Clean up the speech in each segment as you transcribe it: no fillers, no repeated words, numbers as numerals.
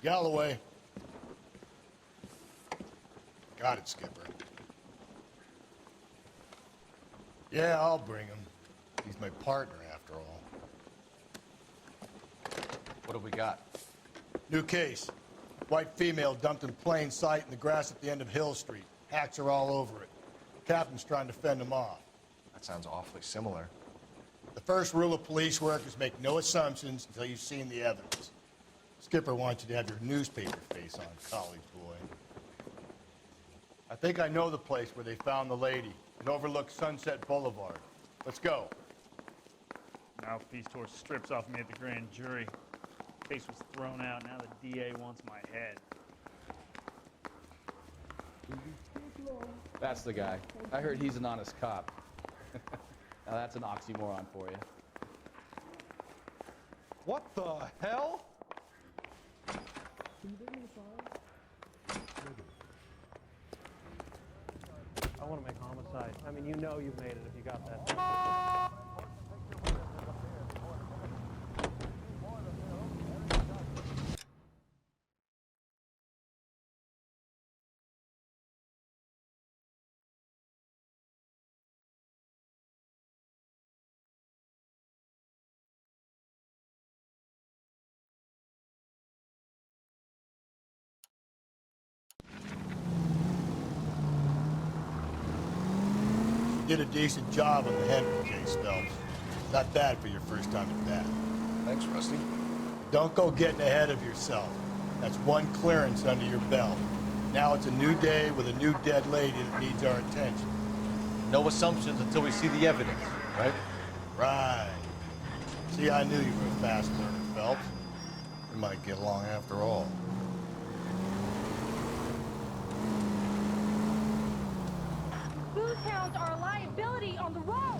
Galloway. Got it, Skipper. Yeah, I'll bring him. He's my partner, after all. What have we got? New case. White female dumped in plain sight in the grass at the end of Hill Street. Hacks are all over it. Captain's trying to fend them off. That sounds awfully similar. The first rule of police work is make no assumptions until you've seen the evidence. Skipper wants you to have your newspaper face on, college boy. I think I know the place where they found the lady. It overlooks Sunset Boulevard. Let's go. Mouthpiece tore strips off me at the grand jury. Case was thrown out. Now the DA wants my head. That's the guy. I heard he's an honest cop. Now that's an oxymoron for you. What the hell? I want to make homicide. I mean, you know you've made it if you got that. Did a decent job on the Henry case, Phelps. Not bad for your first time at bat. Thanks, Rusty. Don't go getting ahead of yourself. That's one clearance under your belt. Now it's a new day with a new dead lady that needs our attention. No assumptions until we see the evidence, right? Right. See, I knew you were a fast learner, Phelps. We might get along after all. Booze hounds are a liability on the road.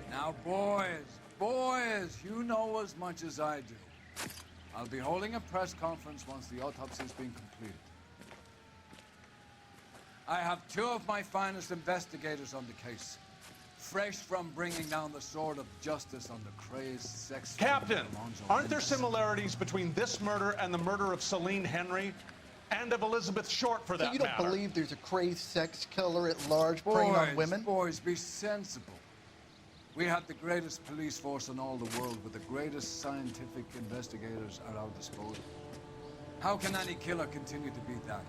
Now, boys, you know as much as I do. I'll be holding a press conference once the autopsy's been completed. I have two of my finest investigators on the case. Fresh from bringing down the sword of justice on the crazed sex... Captain, aren't there similarities between this murder and the murder of Celine Henry and of Elizabeth Short, for that So you don't matter? believe there's a crazed sex killer at large preying on women? Boys, be sensible. We have the greatest police force in all the world with the greatest scientific investigators at our disposal. How can any killer continue to beat that?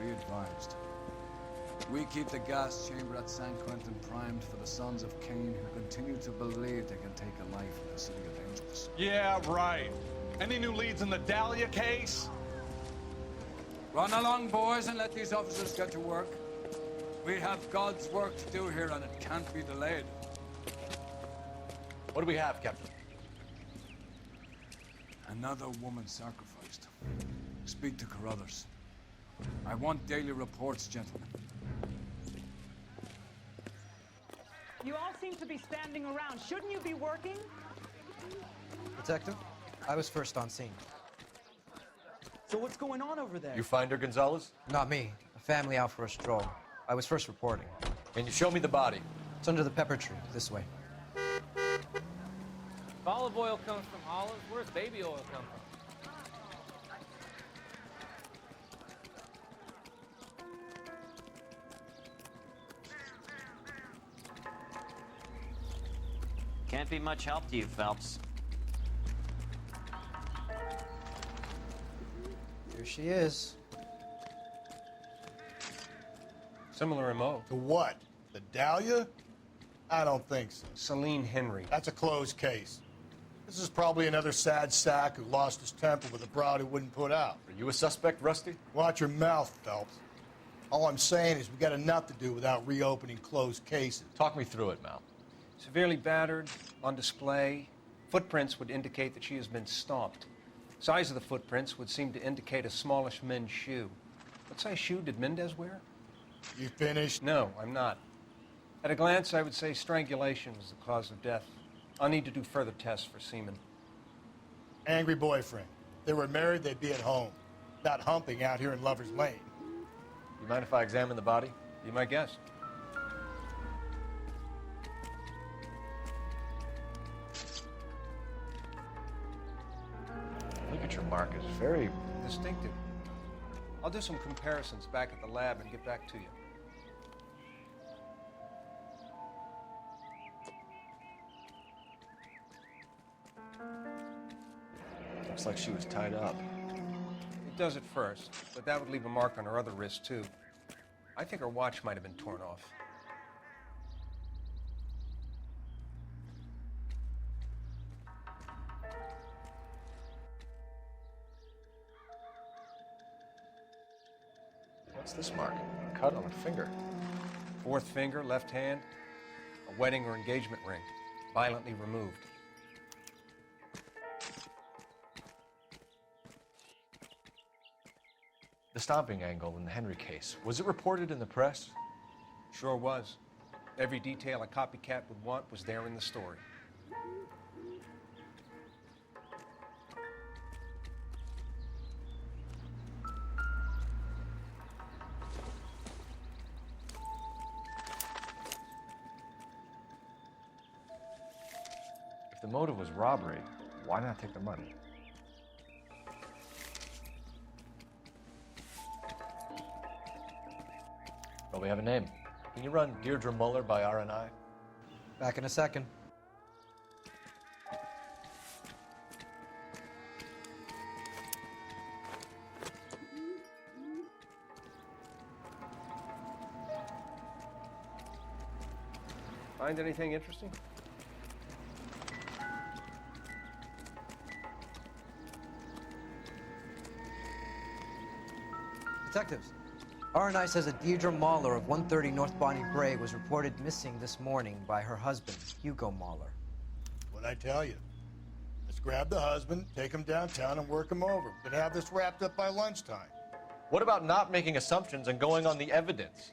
Be advised. We keep the gas chamber at San Quentin primed for the sons of Cain who continue to believe they can take a life in the city of angels. Yeah, right. Any new leads in the Dahlia case? Run along, boys, and let these officers get to work. We have God's work to do here, and it can't be delayed. What do we have, Captain? Another woman sacrificed. Speak to Carruthers. I want daily reports, gentlemen. You all seem to be standing around. Shouldn't you be working? Detective, I was first on scene. So what's going on over there? You find her, Gonzalez? Not me. A family out for a stroll. I was first reporting. Can you show me the body? It's under the pepper tree, this way. If olive oil comes from olives, where's baby oil come from? Can't be much help to you, Phelps. Here she is. Similar MO. To what? The Dahlia? I don't think so. Celine Henry. That's a closed case. This is probably another sad sack who lost his temper with a broad who wouldn't put out. Are you a suspect, Rusty? Watch your mouth, Phelps. All I'm saying is we got enough to do without reopening closed cases. Talk me through it, Mal. Severely battered, on display. Footprints would indicate that she has been stomped. Size of the footprints would seem to indicate a smallish men's shoe. What size shoe did Mendez wear? You finished? No, I'm not. At a glance, I would say strangulation was the cause of death. I'll need to do further tests for semen. Angry boyfriend. If they were married, they'd be at home. Not humping out here in Lover's Lane. You mind if I examine the body? Be my guest. Ligature mark is very Distinctive. I'll do some comparisons back at the lab and get back to you. Looks like she was tied up. It does at first, but that would leave a mark on her other wrist, too. I think her watch might have been torn off. What's this mark? A cut on a finger. Fourth finger, left hand, a wedding or engagement ring, violently removed. The stomping angle in the Henry case, was it reported in the press? Sure was. Every detail a copycat would want was there in the story. If the motive was robbery, why not take the money? Well, we have a name. Can you run Deirdre Moller by RNI? Back in a second. Find anything interesting? Detectives, RNI says that Deirdre Moller of 130 North Bonnie Bray was reported missing this morning by her husband, Hugo Moller. What'd I tell you? Let's grab the husband, take him downtown, and work him over. We're gonna have this wrapped up by lunchtime. What about not making assumptions and going on the evidence?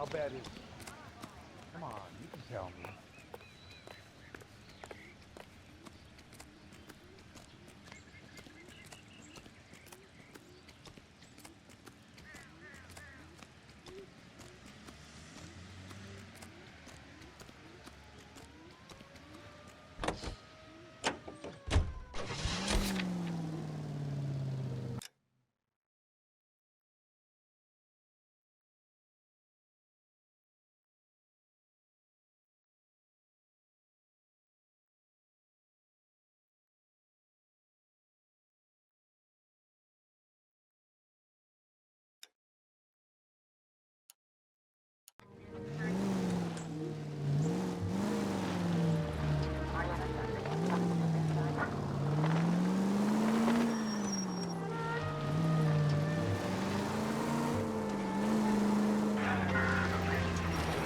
How bad is it? Come on, you can tell me.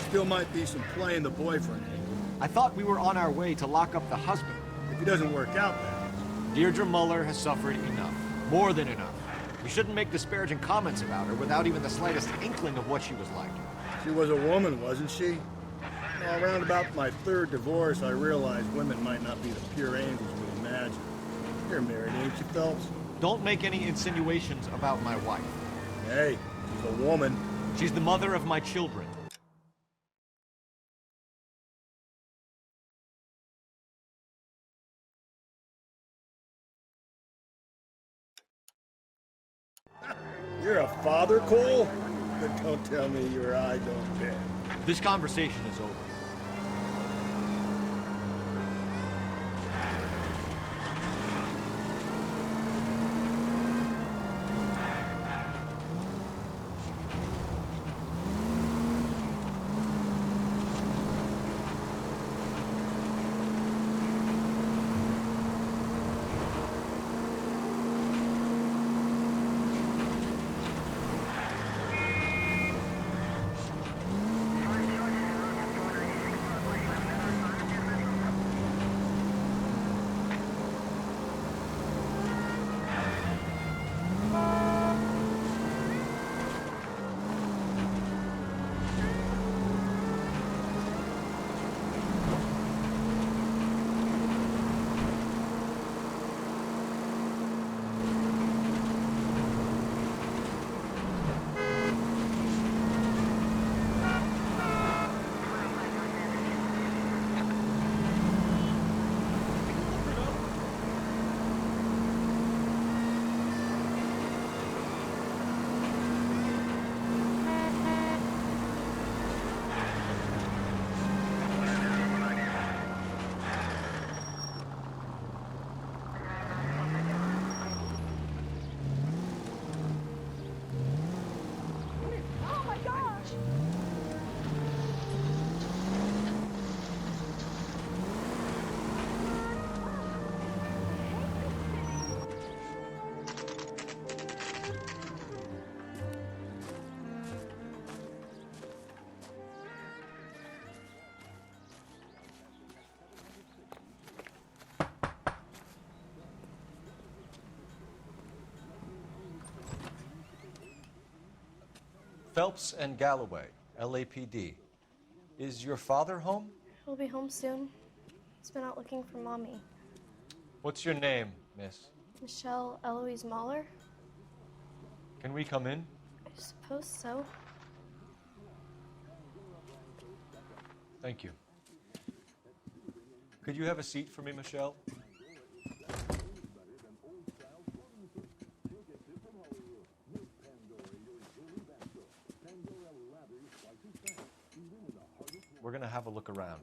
Still might be some play in the boyfriend angle. I thought we were on our way to lock up the husband. If he doesn't work out, then. Deirdre Moller has suffered enough. More than enough. We shouldn't make disparaging comments about her without even the slightest inkling of what she was like. She was a woman, wasn't she? Well, around about my third divorce, I realized women might not be the pure angels we imagine. You're married, ain't you, Phelps? Don't make any insinuations about my wife. Hey, she's a woman. She's the mother of my children. You're a father, Cole? Then don't tell me your eye don't bend. This conversation is over. Phelps and Galloway, LAPD. Is your father home? He'll be home soon. He's been out looking for Mommy. What's your name, miss? Michelle Eloise Moller? Can we come in? I suppose so. Thank you. Could you have a seat for me, Michelle? We're gonna have a look around.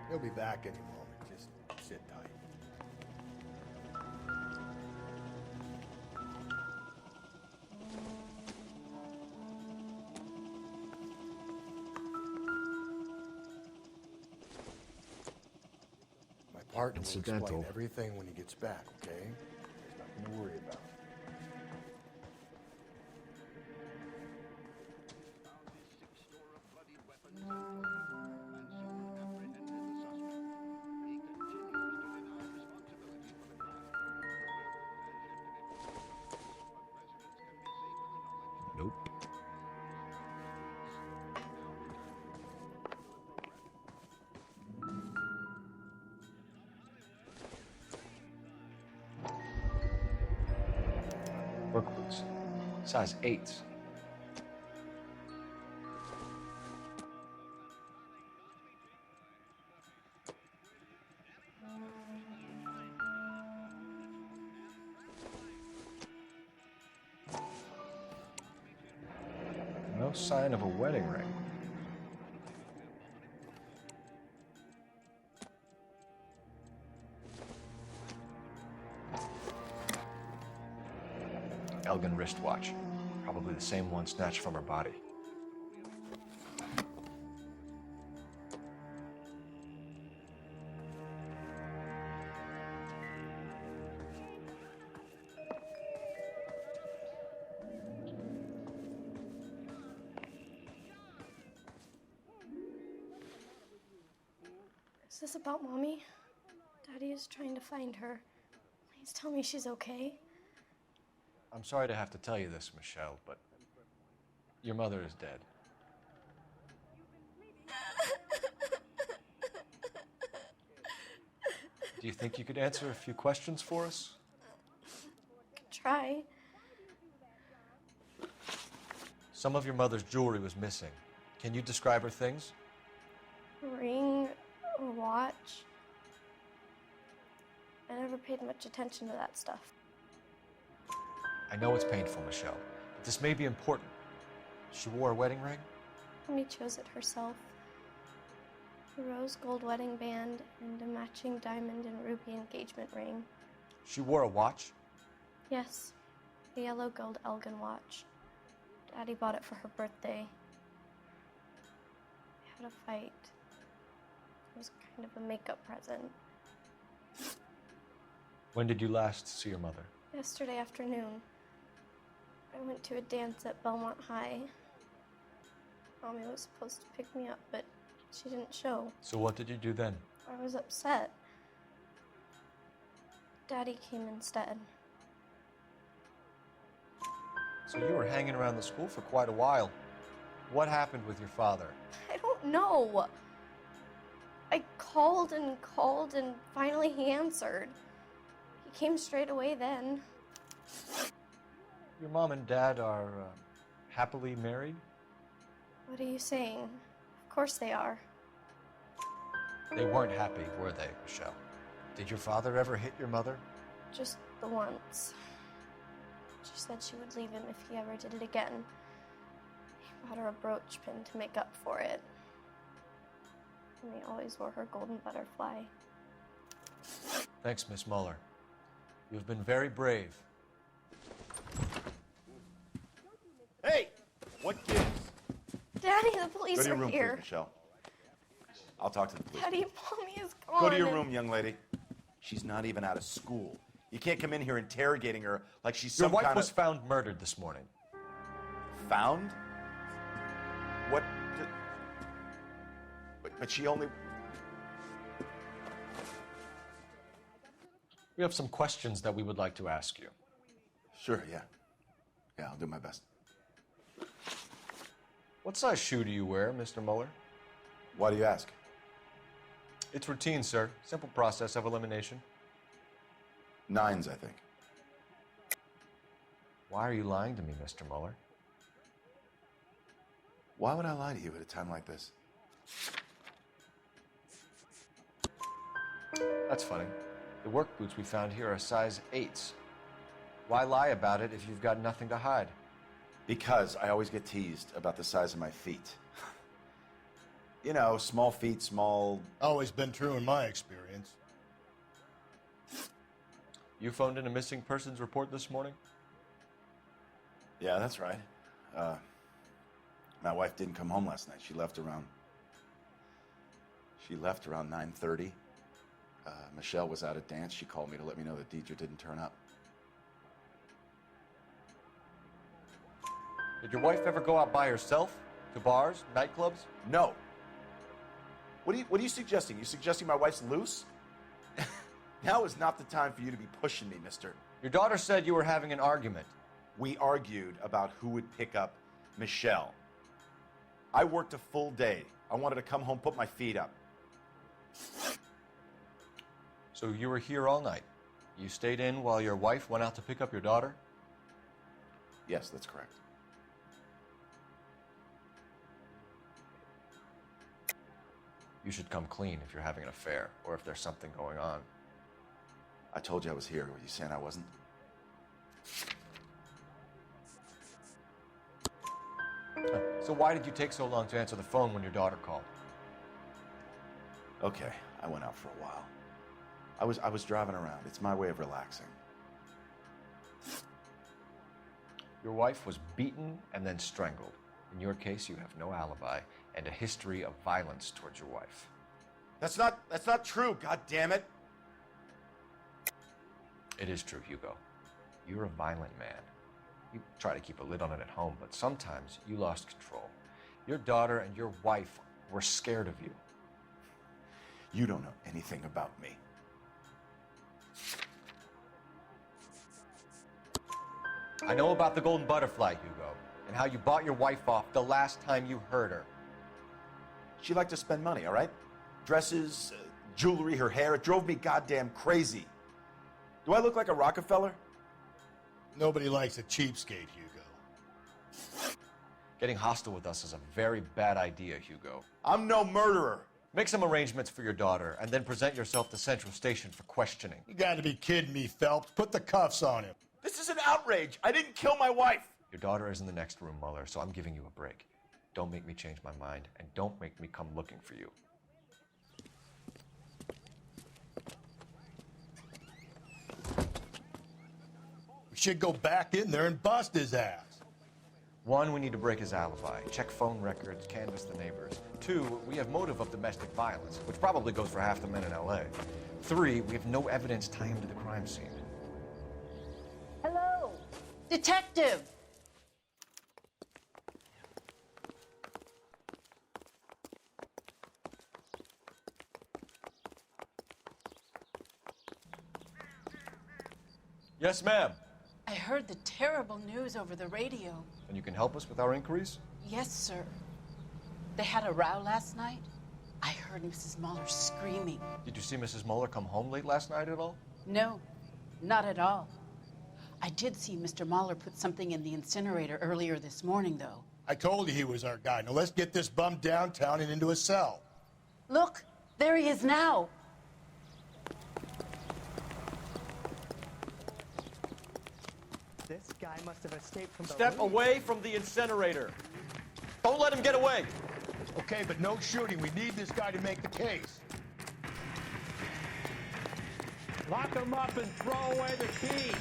He'll be back any moment. Just sit tight. My partner will explain everything when he gets back, okay? There's nothing to worry about. Nope. Work boots. Size 8s. No sign of a wedding ring. Elgin wristwatch. Probably the same one snatched from her body. Is this about Mommy? Daddy is trying to find her. Please tell me she's okay. I'm sorry to have to tell you this, Michelle, but your mother is dead. Do you think you could answer a few questions for us? Try. Some of your mother's jewelry was missing. Can you describe her things? A ring, a watch. I never paid much attention to that stuff. I know it's painful, Michelle, but this may be important. She wore a wedding ring? Mommy chose it herself. A rose gold wedding band and a matching diamond and ruby engagement ring. She wore a watch? Yes, a yellow gold Elgin watch. Daddy bought it for her birthday. We had a fight. It was kind of a makeup present. When did you last see your mother? Yesterday afternoon. I went to a dance at Belmont High. Mommy was supposed to pick me up, but she didn't show. So what did you do then? I was upset. Daddy came instead. So you were hanging around the school for quite a while. What happened with your father? I don't know. I called and finally he answered. He came straight away then. Your mom and dad are happily married? What are you saying? Of course they are. They weren't happy, were they, Michelle? Did your father ever hit your mother? Just the once. She said she would leave him if he ever did it again. He bought her a brooch pin to make up for it. And they always wore her golden butterfly. Thanks, Miss Moller. You've been very brave. Hey! What gives? Daddy, the police Go to your are room, here. please, Michelle. I'll talk to the police. Daddy, Mommy is gone. Go to your room, young lady. She's not even out of school. You can't come in here interrogating her like she's Your some wife kind was of... found murdered this morning. Found? What? But she only... We have some questions that we would like to ask you. Sure, yeah. Yeah, I'll do my best. What size shoe do you wear, Mr. Moller? Why do you ask? It's routine, sir. Simple process of elimination. 9s, I think. Why are you lying to me, Mr. Moller? Why would I lie to you at a time like this? That's funny. The work boots we found here are size 8s. Why lie about it if you've got nothing to hide? Because I always get teased about the size of my feet. You know, small feet, small... Always been true in my experience. You phoned in a missing persons report this morning? Yeah, that's right. My wife didn't come home last night. She left around 9:30. Michelle was out at dance. She called me to let me know that Deidre didn't turn up. Did your wife ever go out by herself? To bars, nightclubs? No. What are you suggesting? You suggesting my wife's loose? Now is not the time for you to be pushing me, mister. Your daughter said you were having an argument. We argued about who would pick up Michelle. I worked a full day. I wanted to come home, put my feet up. So you were here all night. You stayed in while your wife went out to pick up your daughter? Yes, that's correct. You should come clean if you're having an affair or if there's something going on. I told you I was here. Were you saying I wasn't? So why did you take so long to answer the phone when your daughter called? Okay, I went out for a while. I was driving around. It's my way of relaxing. Your wife was beaten and then strangled. In your case, you have no alibi and a history of violence towards your wife. That's not true, God damn it. It is true, Hugo. You're a violent man. You try to keep a lid on it at home, but sometimes you lost control. Your daughter and your wife were scared of you. You don't know anything about me. I know about the Golden Butterfly, Hugo, and how you bought your wife off the last time you heard her. She liked to spend money, all right? Dresses, jewelry, her hair. It drove me goddamn crazy. Do I look like a Rockefeller? Nobody likes a cheapskate, Hugo. Getting hostile with us is a very bad idea, Hugo. I'm no murderer. Make some arrangements for your daughter, and then present yourself to Central Station for questioning. You gotta be kidding me, Phelps. Put the cuffs on him. This is an outrage. I didn't kill my wife. Your daughter is in the next room, Muller, so I'm giving you a break. Don't make me change my mind, and don't make me come looking for you. We should go back in there and bust his ass. 1, we need to break his alibi, check phone records, canvass the neighbors. 2, we have motive of domestic violence, which probably goes for half the men in LA. 3, we have no evidence tying him to the crime scene. Hello? Detective! Yes, ma'am. I heard the terrible news over the radio. And you can help us with our inquiries? Yes, sir. They had a row last night. I heard Mrs. Moller screaming. Did you see Mrs. Moller come home late last night at all? No, not at all. I did see Mr. Moller put something in the incinerator earlier this morning, though. I told you he was our guy. Now let's get this bum downtown and into a cell. Look, there he is now. This guy must have escaped from the Step away from the incinerator. Don't let him get away. Okay, but no shooting. We need this guy to make the case. Lock him up and throw away the key.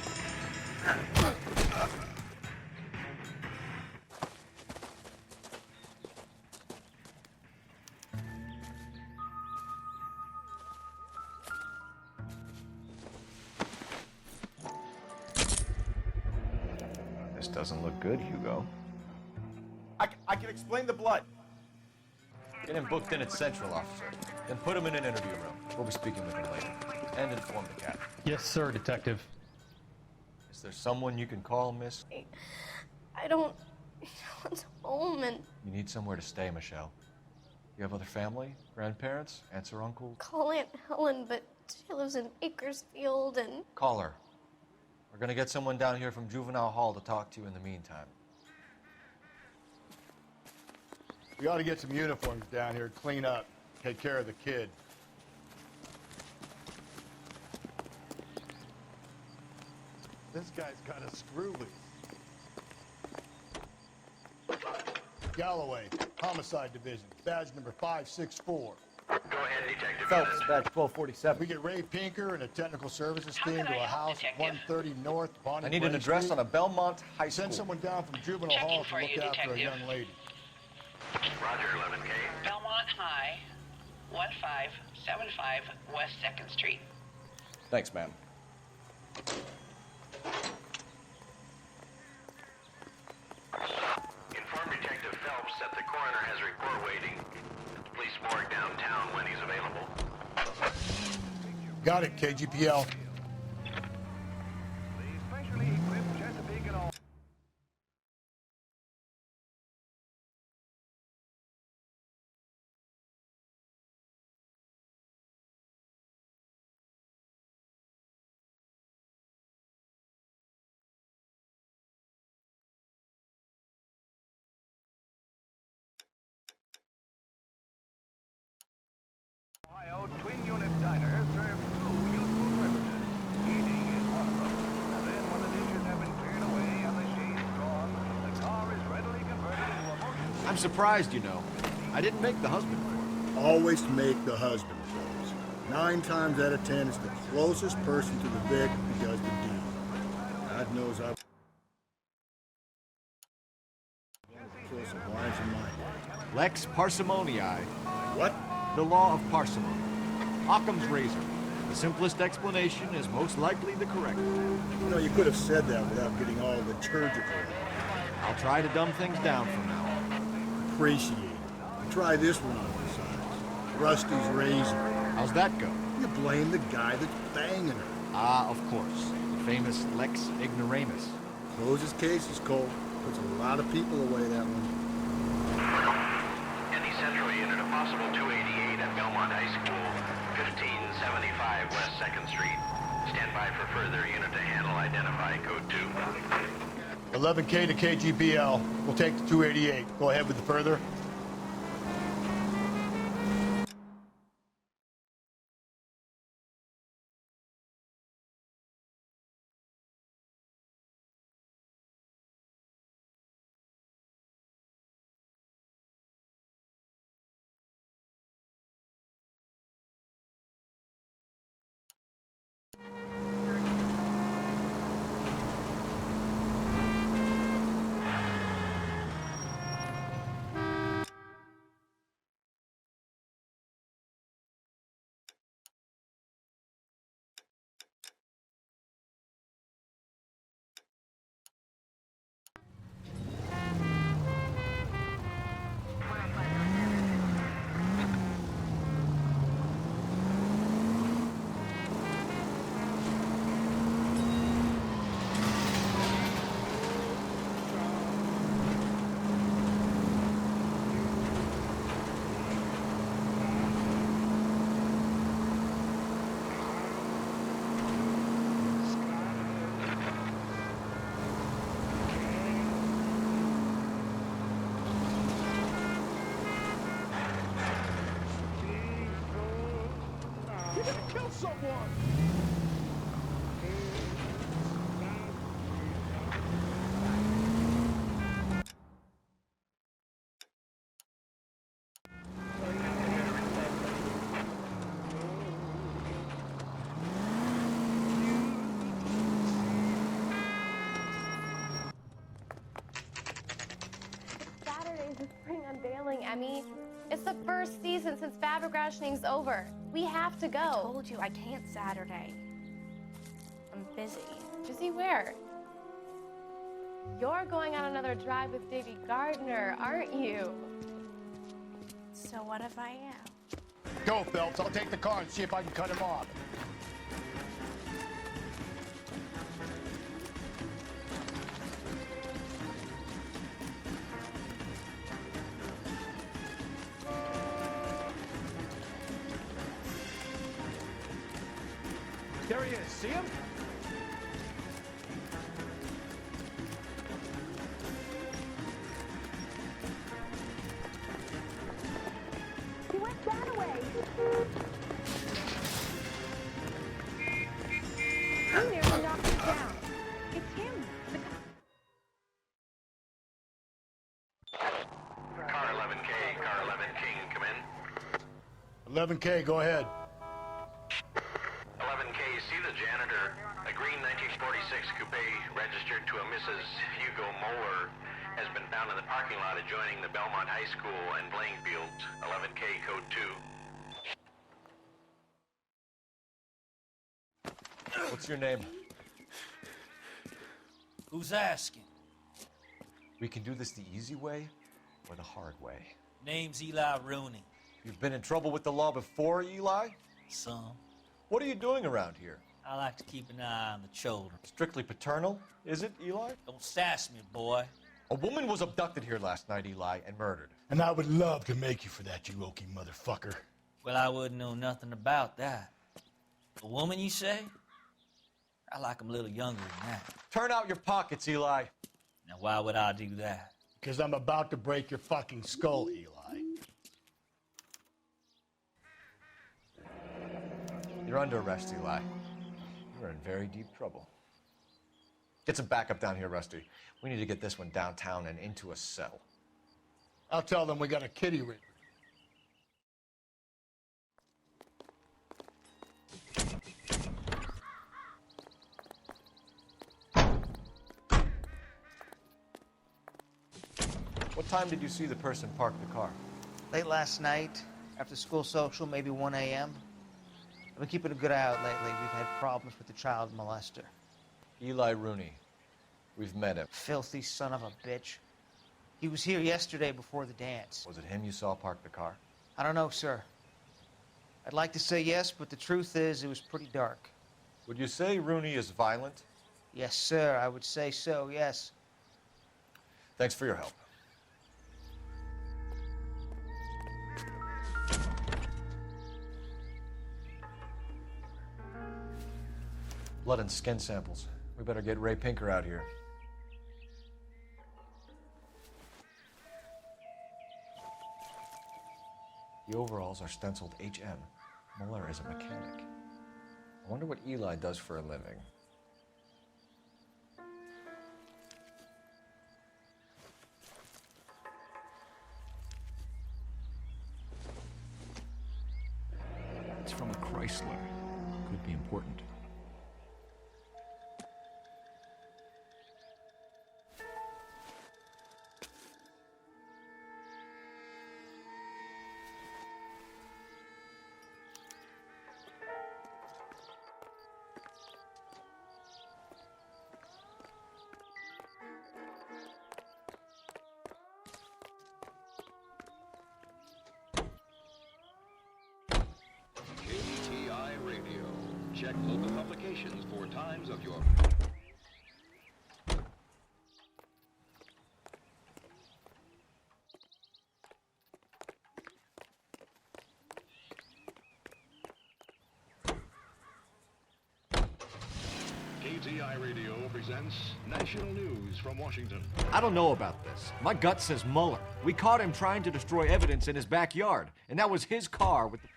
This doesn't look good, Hugo. I can explain the blood. Get him booked in at Central, officer. Then put him in an interview room. We'll be speaking with him later. And inform the captain. Yes, sir, Detective. Is Is there someone you can call, miss? I don't want home and You need somewhere to stay, Michelle. You have other family? Grandparents? Aunts or uncles? call Aunt Helen, but she lives in Bakersfield and Call her. We're gonna get someone down here from Juvenile Hall to talk to you in the meantime. We ought to get some uniforms down here, clean up, take care of the kid. This guy's got a screw loose. Galloway, Homicide Division, badge number 564. Go ahead, Detective. Phelps, badge 1247. We get Ray Pinker and a technical services team to a house at 130 North Bonnie I need an address on a Belmont High School. Send someone down from Juvenile Hall to look after a young lady. Roger, 11K. Belmont High, 1575 West 2nd Street. Thanks, ma'am. Inform Detective Phelps that the coroner has a report waiting at the police morgue downtown when he's available. Got it, KGPL. Ohio Twin Unit Diner serves 2 useful purposes. Eating is one of them. And then when the dishes have been cleared away and the shades drawn, the car is readily converted into a motion. I'm surprised, you know. I didn't make the husband for it. Always make the husband close. 9 times out of 10, it's the closest person to the victim who does the deed. God knows I've killed some wives in my day. Lex parsimoniae. What? The law of parsimony. Occam's razor. The simplest explanation is most likely the correct one. You know, you could have said that without getting all liturgical. I'll try to dumb things down from now on. Appreciate it. Try this one on besides. Rusty's razor. How's that go? You blame the guy that's banging her. Ah, of course. The famous Lex ignoramus. Closes cases, Cole. Puts a lot of people away, that one. Any Central Unit, a possible 288 at Belmont High School, 1575 West 2nd Street. Stand by for further unit to handle. Identify code 2. 11K to KGBL. We'll take the 288. Go ahead with the further. You're gonna kill someone! Saturday's the spring unveiling, Emmy. It's the first season since fabric rationing's over. We have to go. I told you I can't Saturday. I'm busy. Busy where? You're going on another drive with Davy Gardner, aren't you? So what if I am? Go, Phelps. I'll take the car and see if I can cut him off. see him? He went that way. He nearly knocked it down. It's him. Car 11K, come in. 11K, go ahead. 11K, see the janitor. A green 1946 coupe registered to a Mrs. Hugo Moller has been found in the parking lot adjoining the Belmont High School and playing fields. 11K, code 2. What's your name? Who's asking? We can do this the easy way or the hard way. Name's Eli Rooney. You've been in trouble with the law before, Eli? Some. What are you doing around here? I like to keep an eye on the children. Strictly paternal, is it, Eli? Don't sass me, boy. A woman was abducted here last night, Eli, and murdered. And I would love to make you for that, you oaky motherfucker. Well, I wouldn't know nothing about that. A woman, you say? I like 'em a little younger than that. Turn out your pockets, Eli. Now, why would I do that? Because I'm about to break your fucking skull, Eli. You're under arrest, Eli. You're in very deep trouble. Get some backup down here, Rusty. We need to get this one downtown and into a cell. I'll tell them we got a kitty ring. What time did you see the person park the car? Late last night, after school social, maybe 1 a.m. I've been keeping a good eye out lately. We've had problems with the child molester. Eli Rooney. We've met him. Filthy son of a bitch. He was here yesterday before the dance. Was it him you saw park the car? I don't know, sir. I'd like to say yes, but the truth is it was pretty dark. Would you say Rooney is violent? Yes, sir. I would say so, yes. Thanks for your help. Blood and skin samples. We better get Ray Pinker out here. The overalls are stenciled HM. Moller is a mechanic. I wonder what Eli does for a living. It's from a Chrysler. Could be important. Check local publications for times of your... KTI Radio presents national news from Washington. I don't know about this. My gut says Moller. We caught him trying to destroy evidence in his backyard, and that was his car with the...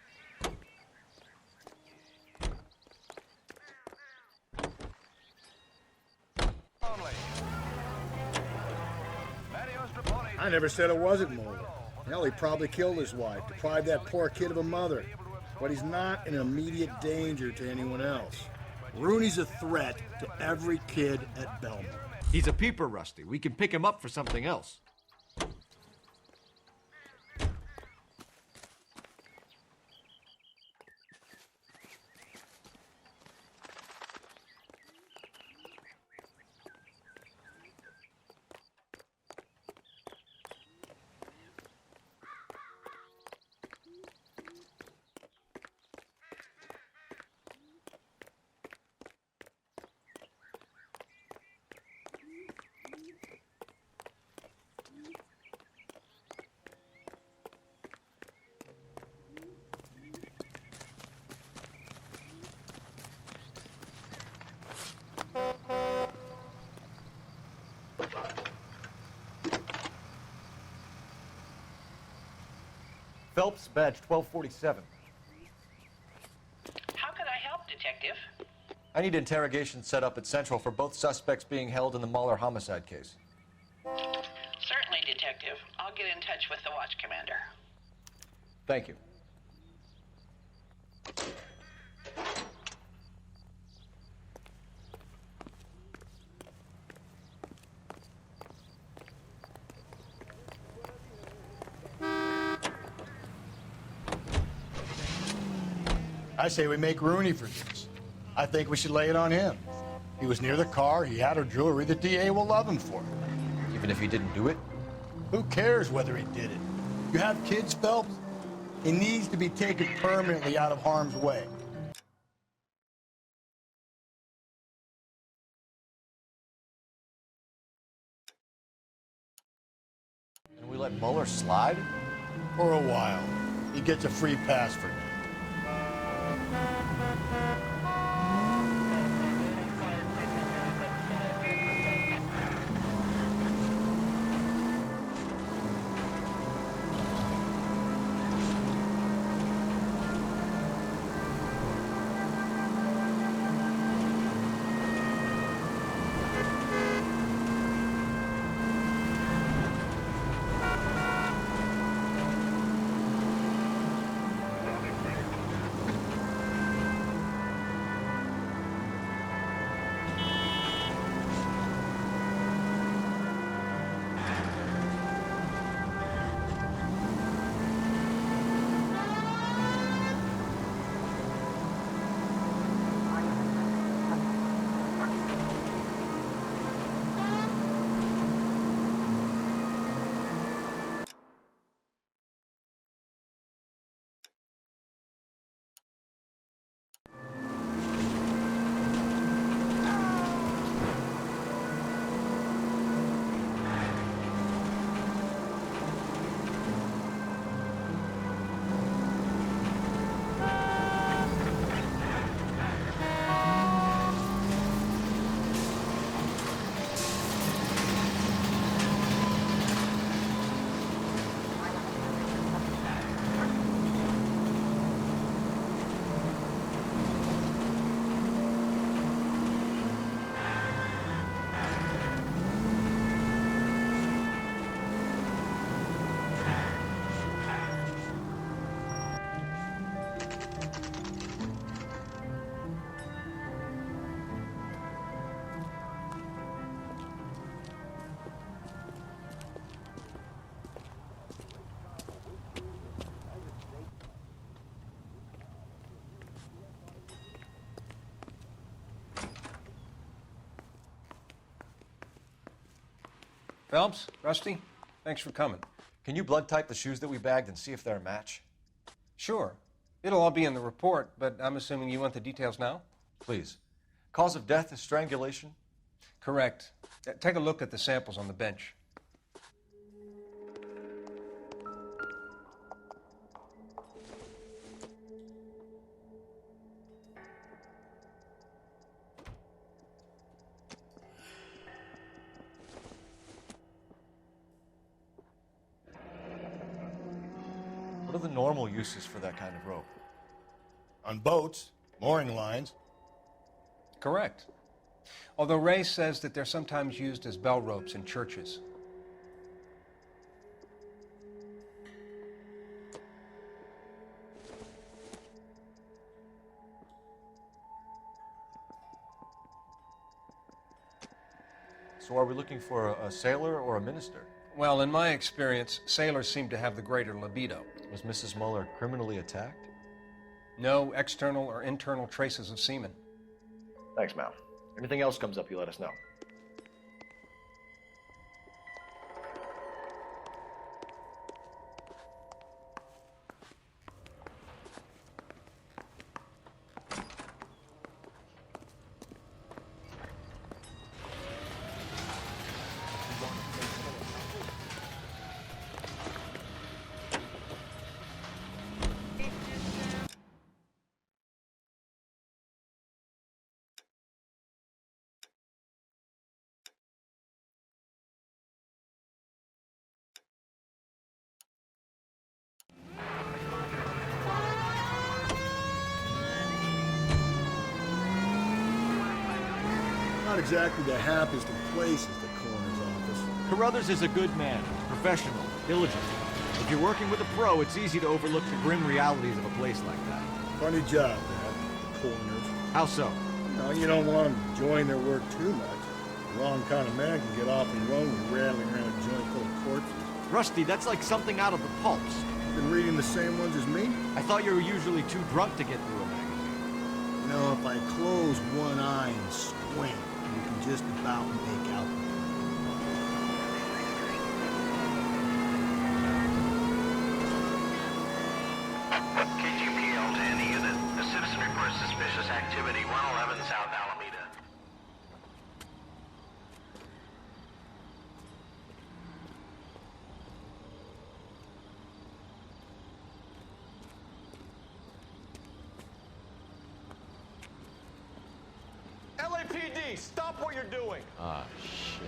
I never said it wasn't Moller. Hell, he probably killed his wife, deprived that poor kid of a mother. But he's not an immediate danger to anyone else. Rooney's a threat to every kid at Belmont. He's a peeper, Rusty. We can pick him up for something else. Phelps, badge 1247. How can I help, Detective? I need interrogation set up at Central for both suspects being held in the Moller homicide case. Certainly, Detective. I'll get in touch with the watch commander. Thank you. I say we make Rooney for this. I think we should lay it on him. He was near the car, he had her jewelry, the DA will love him for it. Even if he didn't do it? Who cares whether he did it? You have kids, Phelps? He needs to be taken permanently out of harm's way. And we let Moller slide? For a while. He gets a free pass for now. Phelps, Rusty, thanks for coming. Can you blood type the shoes that we bagged and see if they're a match? Sure. It'll all be in the report, but I'm assuming you want the details now? Please. Cause of death is strangulation? Correct. Take a look at the samples on the bench. What are the normal uses for that kind of rope? On boats, mooring lines. Correct. Although Ray says that they're sometimes used as bell ropes in churches. So are we looking for a sailor or a minister? Well, in my experience, sailors seem to have the greater libido. Was Mrs. Moller criminally attacked? No external or internal traces of semen. Thanks, Mal. Anything else comes up, you let us know. not exactly the happiest of places, the coroner's office. Carruthers is a good man, professional, diligent. If you're working with a pro, it's easy to overlook the grim realities of a place like that. Funny job, that, the coroner's. How so? No, you don't want them enjoying their work too much. The wrong kind of man can get off and run with rattling around a joint full of corpses. Rusty, that's like something out of the pulps. Been reading the same ones as me? I thought you were usually too drunk to get through a magazine. You know, if I close one eye and squint, you can just about make out the KGPL to any unit. A citizen reports suspicious activity 111 South Alameda. LAPD, stop what you're doing. Ah, shit.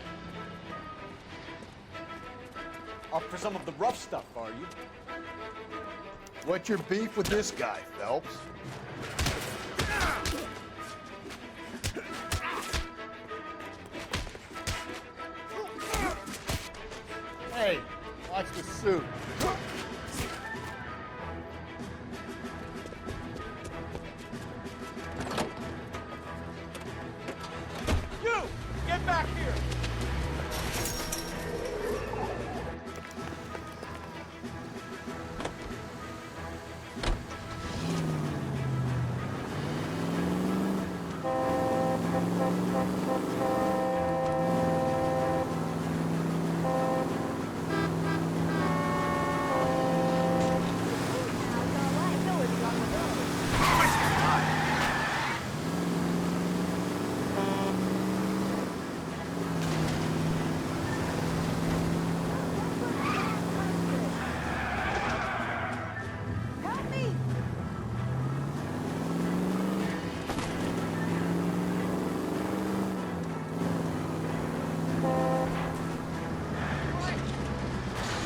Up for some of the rough stuff, are you? What's your beef with this guy, Phelps? Hey, watch the suit. You! Get back here!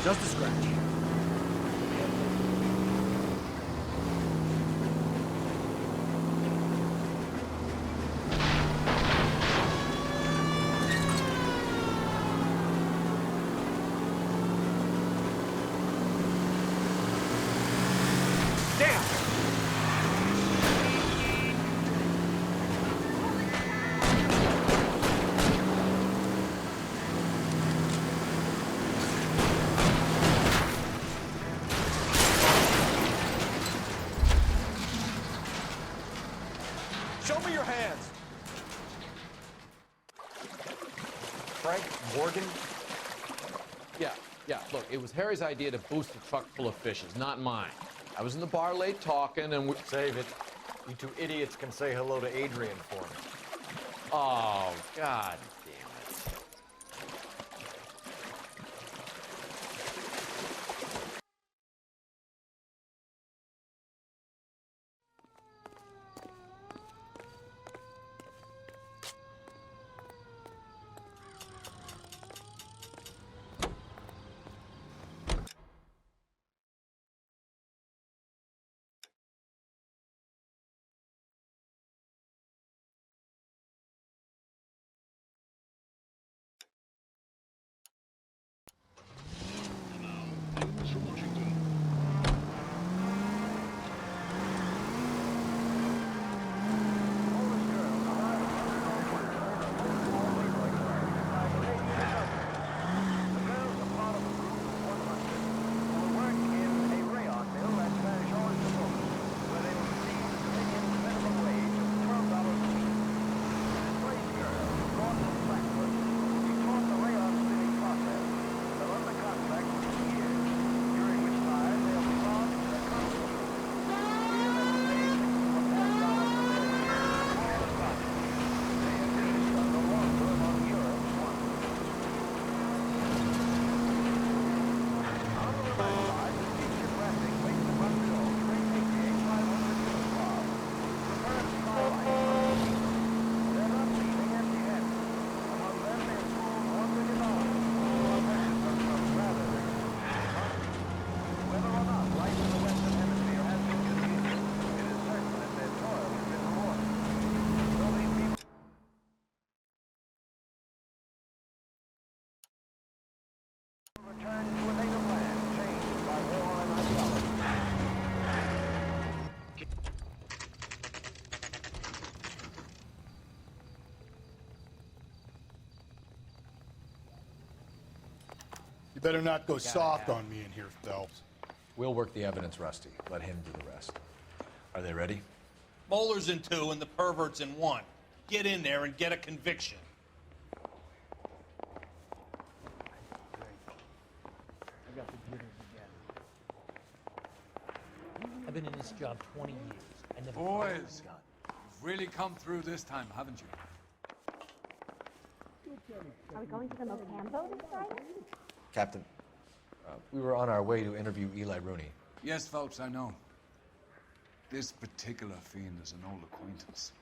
Just a scratch. Show me your hands. Frank Morgan? Yeah, look, it was Harry's idea to boost a truck full of fishes, not mine. I was in the bar late talking and we... Save it. You two idiots can say hello to Adrian for me. Oh, God. You better not go soft on me in here, Phelps. We'll work the evidence, Rusty. Let him do the rest. Are they ready? Moller's in 2 and the pervert's in 1. Get in there and get a conviction. I got the jitters again. I've been in this job 20 years. I never Boys, you've really come through this time, haven't you? Are we going to the Mocambo this Friday? Captain, we were on our way to interview Eli Rooney. Yes, Phelps, I know. This particular fiend is an old acquaintance.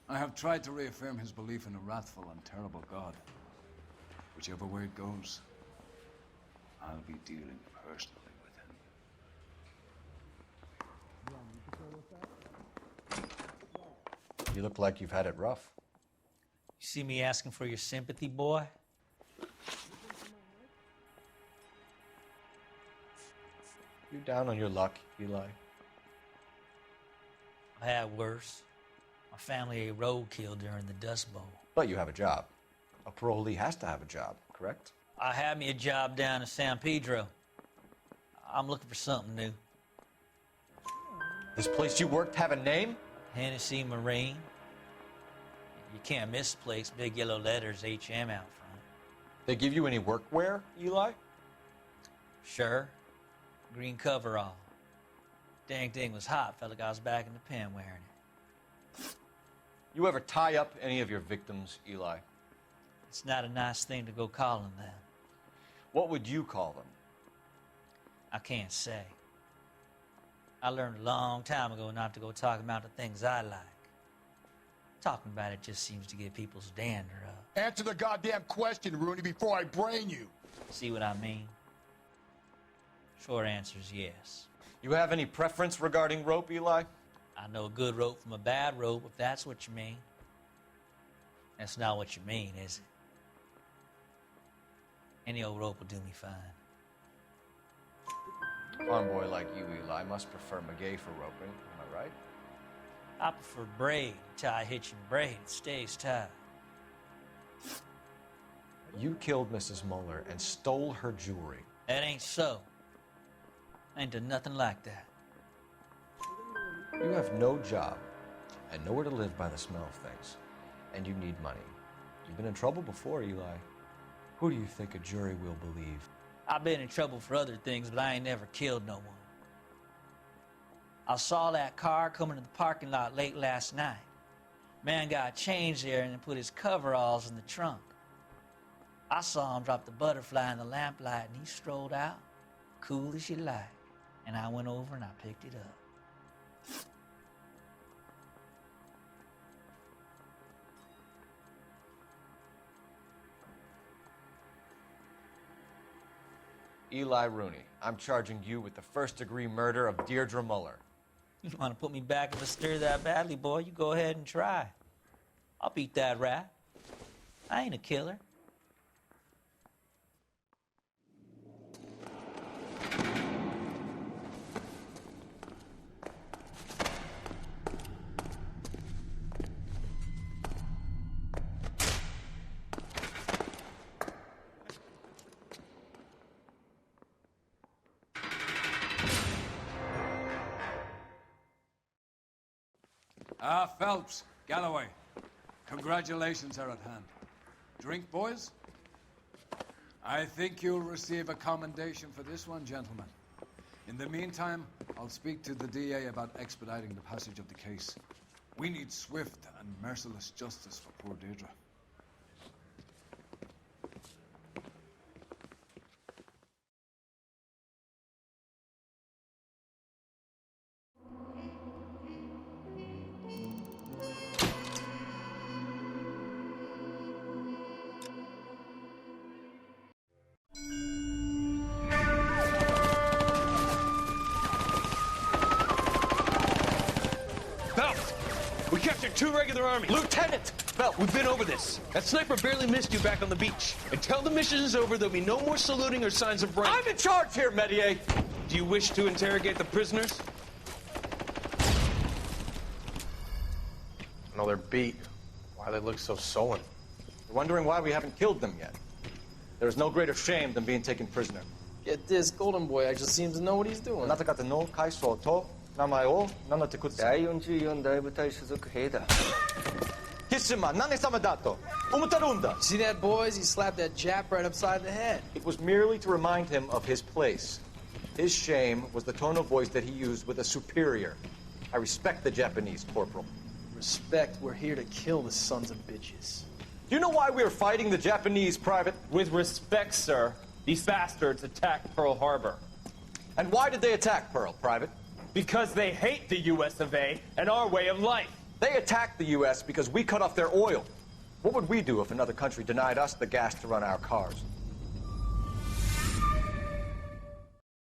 I have tried to reaffirm his belief in a wrathful and terrible God. Whichever way it goes, I'll be dealing personally with him. You look like you've had it rough. You see me asking for your sympathy, boy? You down on your luck, Eli? I had worse. My family ate roadkill during the Dust Bowl. But you have a job. A parolee has to have a job, correct? I had me a job down in San Pedro. I'm looking for something new. This place you worked have a name? Hennessy Marine. You can't miss the place. Big yellow letters, HM out front. They give you any workwear, Eli? Sure. Green coverall. Dang thing was hot. Felt like I was back in the pen wearing it. You ever tie up any of your victims, Eli? It's not a nice thing to go calling them. What would you call them? I can't say. I learned a long time ago not to go talking about the things I like. Talking about it just seems to get people's dander up. Answer the goddamn question, Rooney, before I brain you. See what I mean? Short answer is yes. You have any preference regarding rope, Eli? I know a good rope from a bad rope, if that's what you mean. That's not what you mean, is it? Any old rope will do me fine. A farm boy like you, Eli, must prefer Magay for roping. Am I right? I prefer braid. Tie hitching braid. It stays tied. You killed Mrs. Moller and stole her jewelry. That ain't so. I ain't done nothing like that. You have no job and nowhere to live by the smell of things. And you need money. You've been in trouble before, Eli. Who do you think a jury will believe? I've been in trouble for other things, but I ain't never killed no one. I saw that car coming to the parking lot late last night. Man got changed there and then put his coveralls in the trunk. I saw him drop the butterfly in the lamplight and he strolled out, cool as you like. And I went over and I picked it up. Eli Rooney, I'm charging you with the first-degree murder of Deirdre Moller. You want to put me back in the stir that badly, boy? You go ahead and try. I'll beat that rat. I ain't a killer. Phelps, Galloway, congratulations are at hand. Drink, boys? I think you'll receive a commendation for this one, gentlemen. In the meantime, I'll speak to the DA about expediting the passage of the case. We need swift and merciless justice for poor Deirdre. 2 regular army. Lieutenant! Well, we've been over this. That sniper barely missed you back on the beach. Until the mission is over, there'll be no more saluting or signs of rank. I'm in charge here, Metier! Do you wish to interrogate the prisoners? No, they're beat. Why they look so sullen? They're wondering why we haven't killed them yet. There is no greater shame than being taken prisoner. Get this, Golden Boy actually seems to know what he's doing. あなた方の階層と名前を名乗ってください。第44大部隊所属兵だ。貴様、何様だと思ってるんだ。 See that, boys? He slapped that Jap right upside the head. It was merely to remind him of his place. His shame was the tone of voice that he used with a superior. I respect the Japanese, Corporal. Respect, we're here to kill the sons of bitches. Do you know why we are fighting the Japanese, Private? With respect, sir, these bastards attacked Pearl Harbor. And why did they attack Pearl, Private? Because they hate the U.S. of A. and our way of life. They attacked the U.S. because we cut off their oil. What would we do if another country denied us the gas to run our cars?